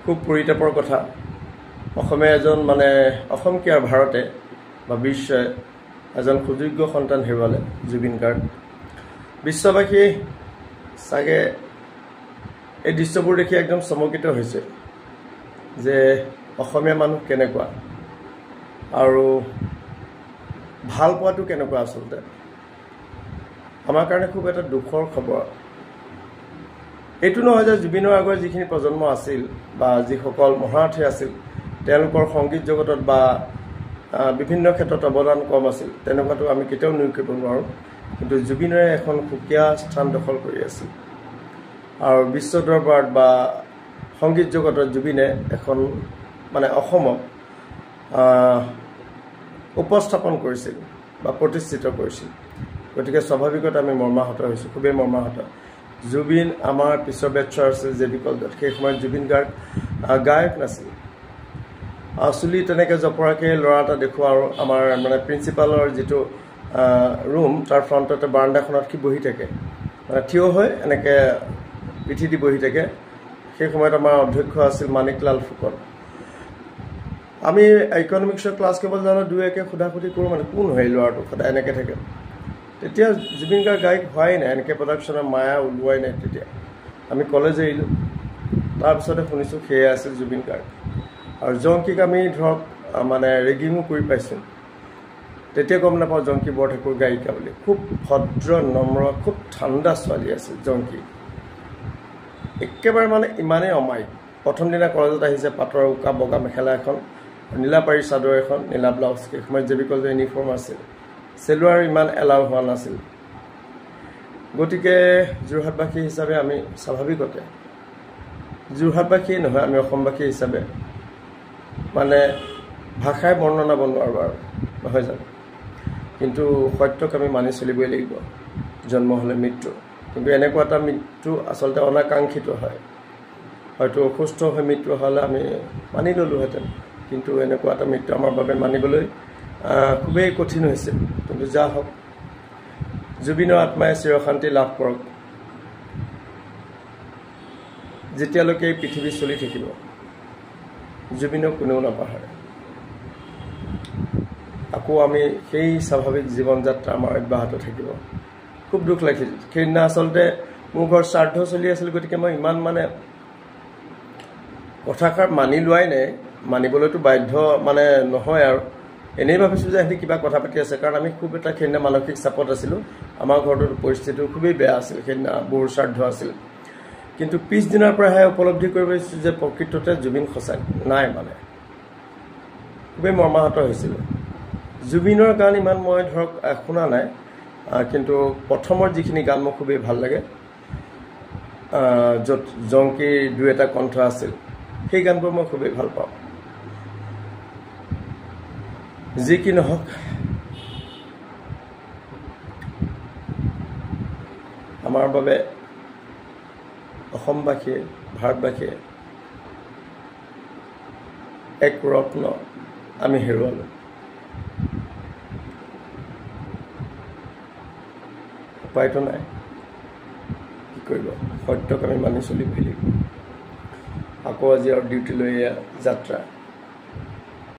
খুব পৰিতাপৰ কথা অসমে এজন মানে অসম কি আৰু ভাৰতে বা বিশ্বই এজন সুযোগ্য সন্তান হেৰুৱালে জুবিন গাৰ্গ বিশ্ববাসী চাগে এই দৃশ্যবোৰ দেখি একদম চমকিত হৈছে যে অসমীয়া মানুহ কেনেকুৱা আৰু ভাল পোৱাটো কেনেকুৱা আচলতে আমাৰ কাৰণে খুব এটা দুখৰ খবৰ এইটো নহয় যে জুবিনৰ আগৰ যিখিনি প্ৰজন্ম আছিল বা যিসকল মহাৰথী আছিল তেওঁলোকৰ সংগীত জগতত বা বিভিন্ন ক্ষেত্ৰত অৱদান কম আছিল তেনেকুৱাটো আমি কেতিয়াও নুই কৰিব নোৱাৰোঁ কিন্তু জুবিনৰে এখন সুকীয়া স্থান দখল কৰি আছিল আৰু বিশ্ব দৰবাৰত বা সংগীত জগতত জুবিনে এখন মানে অসমক উপস্থাপন কৰিছিল বা প্ৰতিষ্ঠিত কৰিছিল গতিকে স্বাভাৱিকতে আমি মৰ্মাহত হৈছোঁ খুবেই মৰ্মাহত জুবিন আমাৰ পিছৰ বেটছৰ আছিল জে.বি. কলেজত সেই সময়ত জুবিন গাৰ্গ গায়ক নাছিল চুলি তেনেকৈ জপৰাকৈ ল'ৰা এটা দেখোঁ আৰু আমাৰ মানে প্ৰিন্সিপালৰ যিটো ৰুম তাৰ ফ্ৰণ্টতে বাৰাণ্ডাখনত সি বহি থাকে মানে থিয় হৈ এনেকৈ পিঠি দি বহি থাকে সেই সময়ত আমাৰ অধ্যক্ষ আছিল মানিকলাল ফুকন আমি ইকনমিক্সৰ ক্লাছ কৰিব যাওঁতে দুই একে সোধাসুধি কৰোঁ মানে কোন হয় ল'ৰাটো সদায় এনেকৈ থাকে তেতিয়া জুবিন গাৰ্গ গায়ক হোৱাই নাই এনেকৈ প্ৰডাকশ্যনৰ মায়া ওলোৱাই নাই তেতিয়া আমি কলেজ এৰিলোঁ তাৰপিছতে শুনিছোঁ সেয়া আছিল জুবিন গাৰ্গ আৰু জংকীক আমি ধৰক মানে ৰেগিঙো কৰি পাইছোঁ তেতিয়া গম নাপাওঁ জংকী বৰঠাকুৰ গায়িকা বুলি খুব ভদ্ৰ নম্ৰ খুব ঠাণ্ডা ছোৱালী আছিল জংকী একেবাৰে মানে ইমানেই অমায়িক প্ৰথম দিনা কলেজত আহিছে পাটৰ উকা বগা মেখেলা এখন নীলাপাৰী চাদৰ এখন নীলা ব্লাউজ সেই সময়ত জে.বি. কলেজৰ ইউনিফৰ্ম আছিল চেলোৱাৰ ইমান এলাউ হোৱা নাছিল গতিকে যোৰহাটবাসী হিচাপে আমি স্বাভাৱিকতে যোৰহাটবাসীয়ে নহয় আমি অসমবাসী হিচাপে মানে ভাষাই বৰ্ণনা বনাব নোৱাৰোঁ আৰু নহয় জানো কিন্তু সত্যক আমি মানি চলিবই লাগিব জন্ম হ'লে মৃত্যু কিন্তু এনেকুৱা এটা মৃত্যু আচলতে অনাকাংক্ষিত হয় হয়তো অসুস্থ হৈ মৃত্যু হ'লে আমি মানি ল'লোহেঁতেন কিন্তু এনেকুৱা এটা মৃত্যু আমাৰ বাবে মানিবলৈ খুবেই কঠিন হৈছে কিন্তু যা হওক জুবিনৰ আত্মাই চিৰশান্তি লাভ কৰক যেতিয়ালৈকে এই পৃথিৱী চলি থাকিব জুবিনক কোনেও নাপাহৰে আকৌ আমি সেই স্বাভাৱিক জীৱন যাত্ৰা আমাৰ অব্যাহত থাকিব খুব দুখ লাগিছিল সেইদিনা আচলতে মোৰ ঘৰত শ্ৰাদ্ধ চলি আছিল গতিকে মই ইমান মানে কথাষাৰ মানি লোৱাই নাই মানিবলৈতো বাধ্য মানে নহয় আৰু এনেই ভাবিছোঁ যে সিহঁতি কিবা কথা পাতি আছে কাৰণ আমি খুব এটা সেইদিনা মানসিক চাপত আছিলোঁ আমাৰ ঘৰটোৰ পৰিস্থিতিও খুবেই বেয়া আছিল সেইদিনা বড়ো শ্ৰাদ্ধ আছিল কিন্তু পিছদিনাৰ পৰাহে উপলব্ধি কৰিব পাৰিছোঁ যে প্ৰকৃততে জুবিন সঁচাই নাই মানে খুবেই মৰ্মাহত হৈছিলোঁ জুবিনৰ গান ইমান মই ধৰক শুনা নাই কিন্তু প্ৰথমৰ যিখিনি গান মোৰ খুবেই ভাল লাগে য'ত জংকীৰ দুই এটা কণ্ঠ আছিল সেই গানবোৰ মই খুবেই ভাল পাওঁ যি কি নহওক আমাৰ বাবে অসমবাসীয়ে ভাৰতবাসীয়ে এক ৰত্ন আমি হেৰুৱালোঁ উপায়তো নাই কি কৰিব সত্যক আমি মানি চলিবই লাগিব আকৌ আজি আৰু ডিউটিলৈ যাত্ৰা